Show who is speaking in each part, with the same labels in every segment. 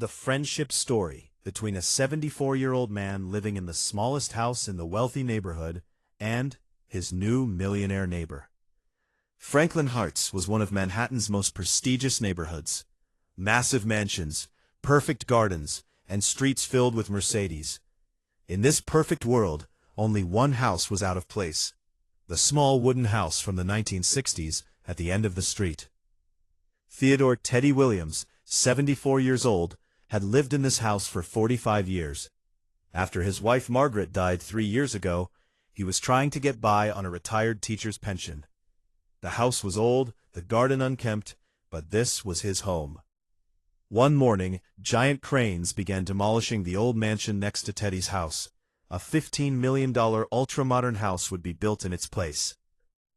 Speaker 1: The friendship story between a 74-year-old man living in the smallest house in the wealthy neighborhood and his new millionaire neighbor. Franklin Heights was one of Manhattan's most prestigious neighborhoods. Massive mansions, perfect gardens, and streets filled with Mercedes. In this perfect world, only one house was out of place. The small wooden house from the 1960s at the end of the street. Theodore "Teddy" Williams, 74 years old, had lived in this house for 45 years. After his wife Margaret died 3 years ago, he was trying to get by on a retired teacher's pension. The house was old, the garden unkempt, but this was his home. One morning, giant cranes began demolishing the old mansion next to Teddy's house. A $15 million ultra-modern house would be built in its place.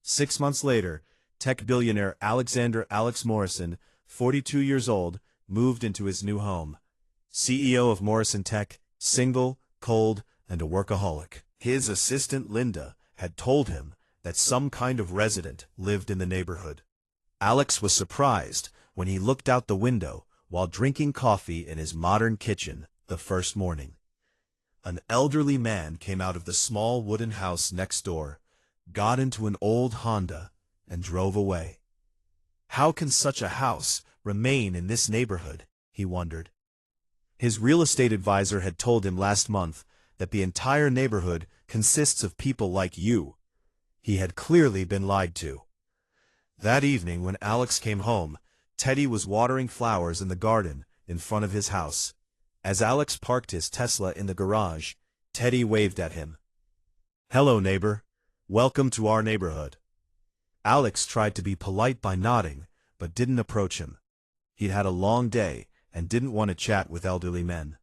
Speaker 1: 6 months later, tech billionaire Alexander "Alex" Morrison, 42 years old, moved into his new home. CEO of Morrison Tech, single, cold, and a workaholic. His assistant Linda had told him that some kind of resident lived in the neighborhood. Alex was surprised when he looked out the window while drinking coffee in his modern kitchen the first morning. An elderly man came out of the small wooden house next door, got into an old Honda, and drove away. How can such a house remain in this neighborhood, he wondered. His real estate advisor had told him last month that the entire neighborhood consists of people like you. He had clearly been lied to. That evening when Alex came home, Teddy was watering flowers in the garden in front of his house. As Alex parked his Tesla in the garage, Teddy waved at him. "Hello, neighbor. Welcome to our neighborhood." Alex tried to be polite by nodding, but didn't approach him. He'd had a long day and didn't want to chat with elderly men.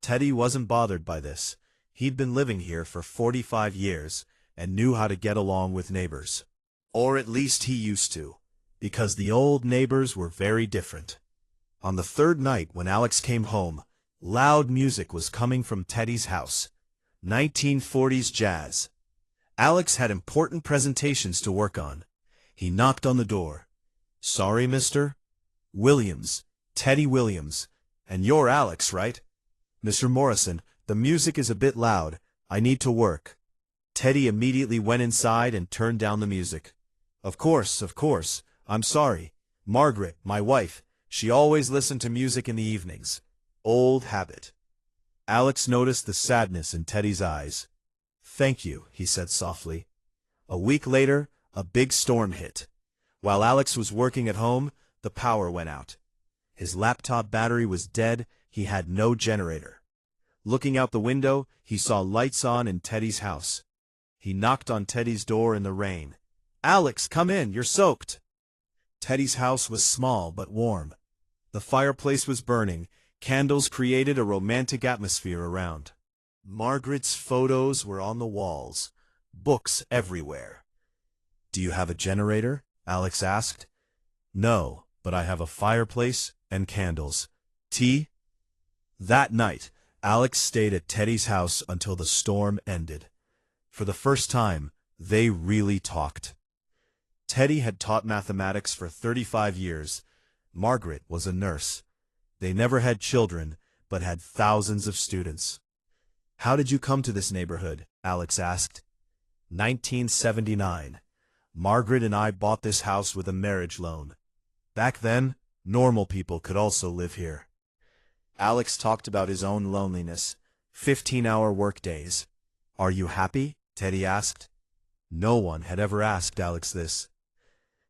Speaker 1: Teddy wasn't bothered by this. He'd been living here for 45 years and knew how to get along with neighbors. Or at least he used to, because the old neighbors were very different. On the third night when Alex came home, loud music was coming from Teddy's house. 1940s jazz. Alex had important presentations to work on. He knocked on the door. "Sorry, mister?" "Williams. Teddy Williams. And you're Alex, right?" "Mr. Morrison, the music is a bit loud. I need to work." Teddy immediately went inside and turned down the music. Of course. I'm sorry. Margaret, my wife, she always listened to music in the evenings. Old habit." Alex noticed the sadness in Teddy's eyes. "Thank you," he said softly. A week later, a big storm hit. While Alex was working at home, the power went out. His laptop battery was dead. He had no generator. Looking out the window, he saw lights on in Teddy's house. He knocked on Teddy's door in the rain. "Alex, come in, you're soaked." Teddy's house was small but warm. The fireplace was burning. Candles created a romantic atmosphere around. Margaret's photos were on the walls. Books everywhere. "Do you have a generator?" Alex asked. "No, but I have a fireplace and candles. Tea?" That night, Alex stayed at Teddy's house until the storm ended. For the first time, they really talked. Teddy had taught mathematics for 35 years. Margaret was a nurse. They never had children, but had thousands of students. "How did you come to this neighborhood?" Alex asked. 1979. Margaret and I bought this house with a marriage loan. Back then, normal people could also live here. Alex talked about his own loneliness, 15-hour workdays. "Are you happy?" Teddy asked. No one had ever asked Alex this.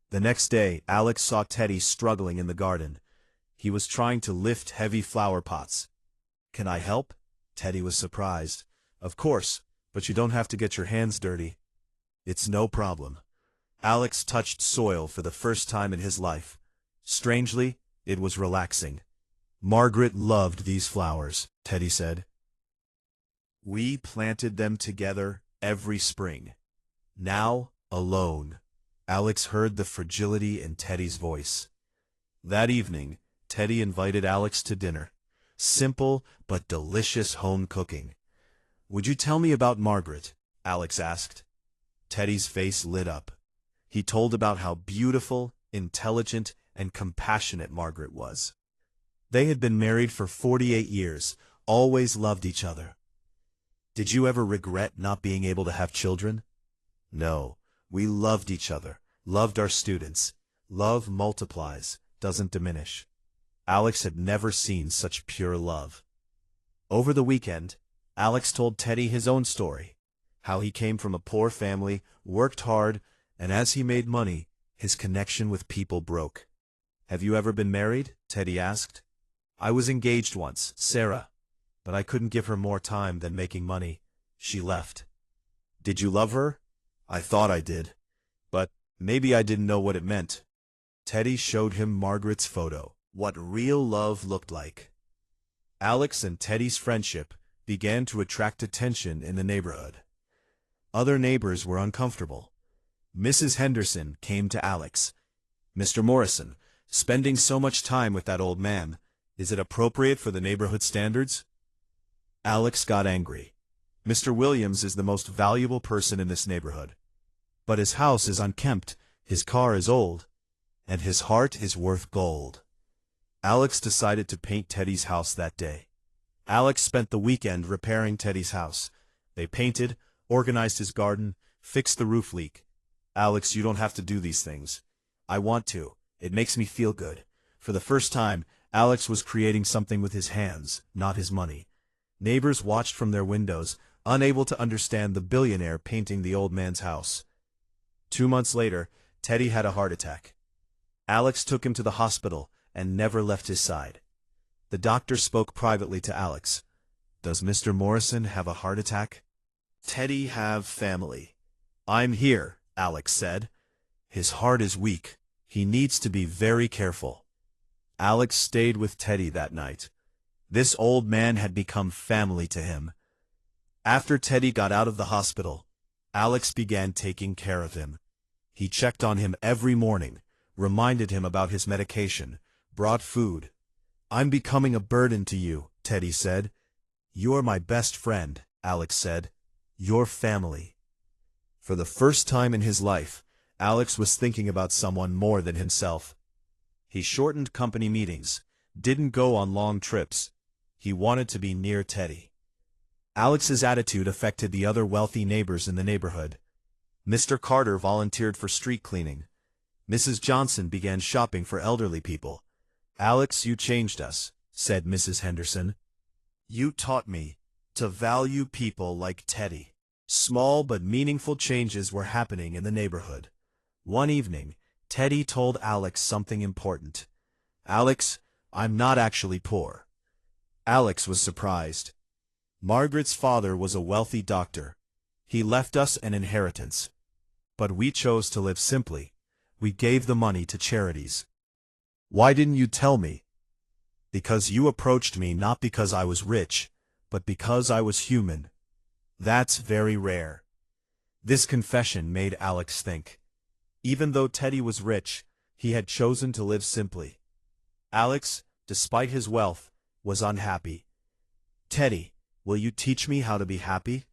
Speaker 1: The next day, Alex saw Teddy struggling in the garden. He was trying to lift heavy flower pots. "Can I help?" Teddy was surprised. "Of course, but you don't have to get your hands dirty." "It's no problem." Alex touched soil for the first time in his life. Strangely, it was relaxing. "Margaret loved these flowers," Teddy said. "We planted them together every spring. Now, alone." Alex heard the fragility in Teddy's voice. That evening, Teddy invited Alex to dinner. Simple but delicious home cooking. "Would you tell me about Margaret?" Alex asked. Teddy's face lit up. He told about how beautiful, intelligent, and compassionate Margaret was. They had been married for 48 years, always loved each other. Did you ever regret not being able to have children? No, we loved each other, loved our students. Love multiplies, doesn't diminish. Alex had never seen such pure love. Over the weekend, Alex told Teddy his own story, how he came from a poor family, worked hard, and as he made money, his connection with people broke. Have you ever been married? Teddy asked. I was engaged once, Sarah, but I couldn't give her more time than making money. She left. Did you love her? I thought I did, but maybe I didn't know what it meant. Teddy showed him Margaret's photo, what real love looked like. Alex and Teddy's friendship began to attract attention in the neighborhood. Other neighbors were uncomfortable. Mrs. Henderson came to Alex. Mr. Morrison, spending so much time with that old man, is it appropriate for the neighborhood standards? Alex got angry. Mr. Williams is the most valuable person in this neighborhood. But his house is unkempt, his car is old, and his heart is worth gold. Alex decided to paint Teddy's house that day. Alex spent the weekend repairing Teddy's house. They painted, organized his garden, fixed the roof leak. Alex, you don't have to do these things. I want to. It makes me feel good. For the first time, Alex was creating something with his hands, not his money. Neighbors watched from their windows, unable to understand the billionaire painting the old man's house. 2 months later, Teddy had a heart attack. Alex took him to the hospital and never left his side. The doctor spoke privately to Alex. Does Mr. Morrison have a heart attack? Teddy have family. I'm here, Alex said. His heart is weak. He needs to be very careful. Alex stayed with Teddy that night. This old man had become family to him. After Teddy got out of the hospital, Alex began taking care of him. He checked on him every morning, reminded him about his medication, brought food. I'm becoming a burden to you, Teddy said. You're my best friend, Alex said. Your family. For the first time in his life, Alex was thinking about someone more than himself. He shortened company meetings, didn't go on long trips. He wanted to be near Teddy. Alex's attitude affected the other wealthy neighbors in the neighborhood. Mr. Carter volunteered for street cleaning. Mrs. Johnson began shopping for elderly people. Alex, you changed us, said Mrs. Henderson. You taught me to value people like Teddy. Small but meaningful changes were happening in the neighborhood. One evening, Teddy told Alex something important. Alex, I'm not actually poor. Alex was surprised. Margaret's father was a wealthy doctor. He left us an inheritance. But we chose to live simply. We gave the money to charities. Why didn't you tell me? Because you approached me not because I was rich, but because I was human. That's very rare. This confession made Alex think. Even though Teddy was rich, he had chosen to live simply. Alex, despite his wealth, was unhappy. Teddy, will you teach me how to be happy?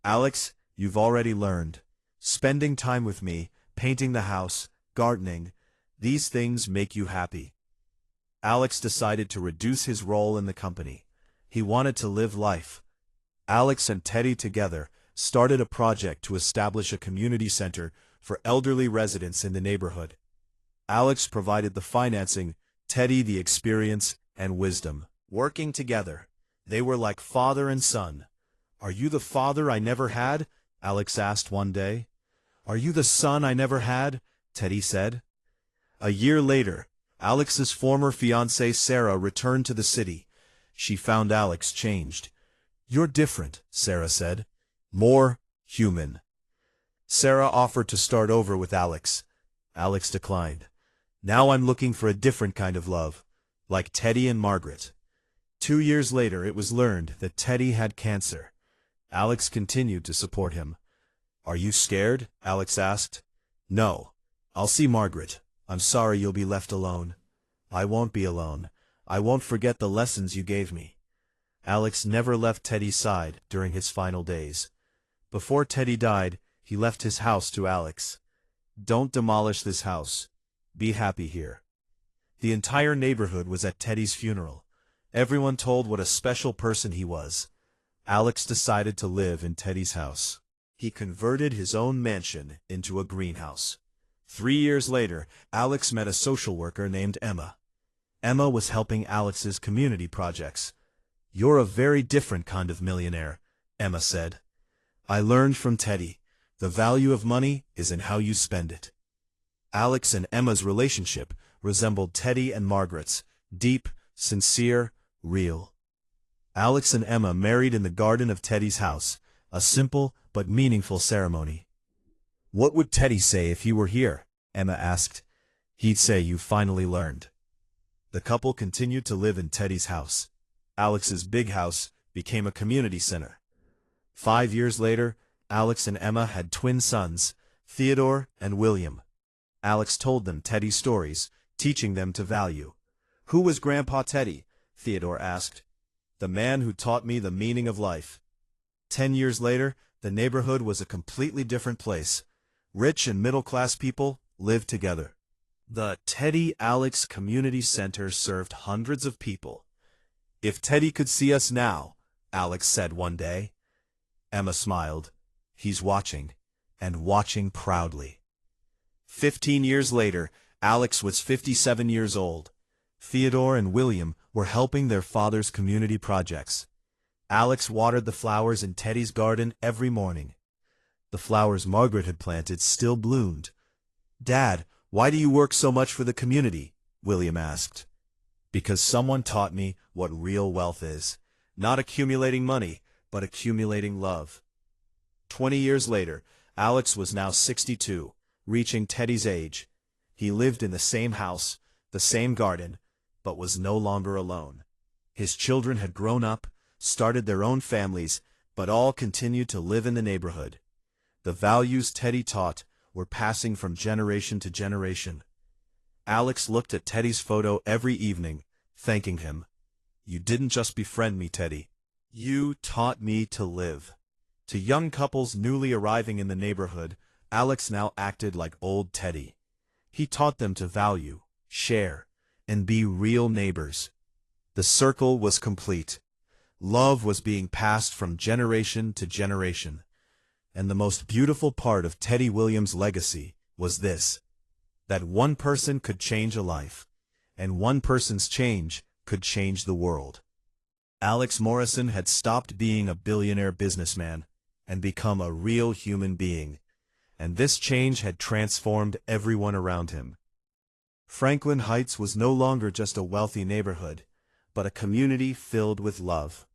Speaker 1: Alex, you've already learned. Spending time with me, painting the house, gardening, these things make you happy. Alex decided to reduce his role in the company. He wanted to live life. Alex and Teddy together started a project to establish a community center for elderly residents in the neighborhood. Alex provided the financing, Teddy the experience and wisdom. Working together, they were like father and son. Are you the father I never had? Alex asked one day. Are you the son I never had? Teddy said. A year later, Alex's former fiancée Sarah returned to the city. She found Alex changed. You're different, Sarah said. More human. Sarah offered to start over with Alex. Alex declined. Now I'm looking for a different kind of love, like Teddy and Margaret. 2 years later, it was learned that Teddy had cancer. Alex continued to support him. Are you scared? Alex asked. No. I'll see Margaret. I'm sorry you'll be left alone. I won't be alone. I won't forget the lessons you gave me. Alex never left Teddy's side during his final days. Before Teddy died, he left his house to Alex. Don't demolish this house. Be happy here. The entire neighborhood was at Teddy's funeral. Everyone told what a special person he was. Alex decided to live in Teddy's house. He converted his own mansion into a greenhouse. 3 years later, Alex met a social worker named Emma. Emma was helping Alex's community projects. "You're a very different kind of millionaire," Emma said. "I learned from Teddy. The value of money is in how you spend it." Alex and Emma's relationship resembled Teddy and Margaret's, deep, sincere, real. Alex and Emma married in the garden of Teddy's house, a simple but meaningful ceremony. "What would Teddy say if you were here?" Emma asked. "He'd say you finally learned." The couple continued to live in Teddy's house. Alex's big house became a community center. 5 years later, Alex and Emma had twin sons, Theodore and William. Alex told them Teddy's stories, teaching them to value. "Who was Grandpa Teddy?" Theodore asked. "The man who taught me the meaning of life." 10 years later, the neighborhood was a completely different place. Rich and middle-class people lived together. The Teddy Alex Community Center served hundreds of people. "If Teddy could see us now," Alex said one day. Emma smiled. "He's watching, and watching proudly." 15 years later, Alex was 57 years old. Theodore and William were helping their father's community projects. Alex watered the flowers in Teddy's garden every morning. The flowers Margaret had planted still bloomed. "Dad, why do you work so much for the community?" William asked. "Because someone taught me what real wealth is. Not accumulating money, but accumulating love." 20 years later, Alex was now 62, reaching Teddy's age. He lived in the same house, the same garden, but was no longer alone. His children had grown up, started their own families, but all continued to live in the neighborhood. The values Teddy taught were passing from generation to generation. Alex looked at Teddy's photo every evening, thanking him. "You didn't just befriend me, Teddy. You taught me to live." To young couples newly arriving in the neighborhood, Alex now acted like old Teddy. He taught them to value, share, and be real neighbors. The circle was complete. Love was being passed from generation to generation. And the most beautiful part of Teddy Williams' legacy was this: that one person could change a life, and one person's change could change the world. Alex Morrison had stopped being a billionaire businessman and become a real human being, and this change had transformed everyone around him. Franklin Heights was no longer just a wealthy neighborhood, but a community filled with love.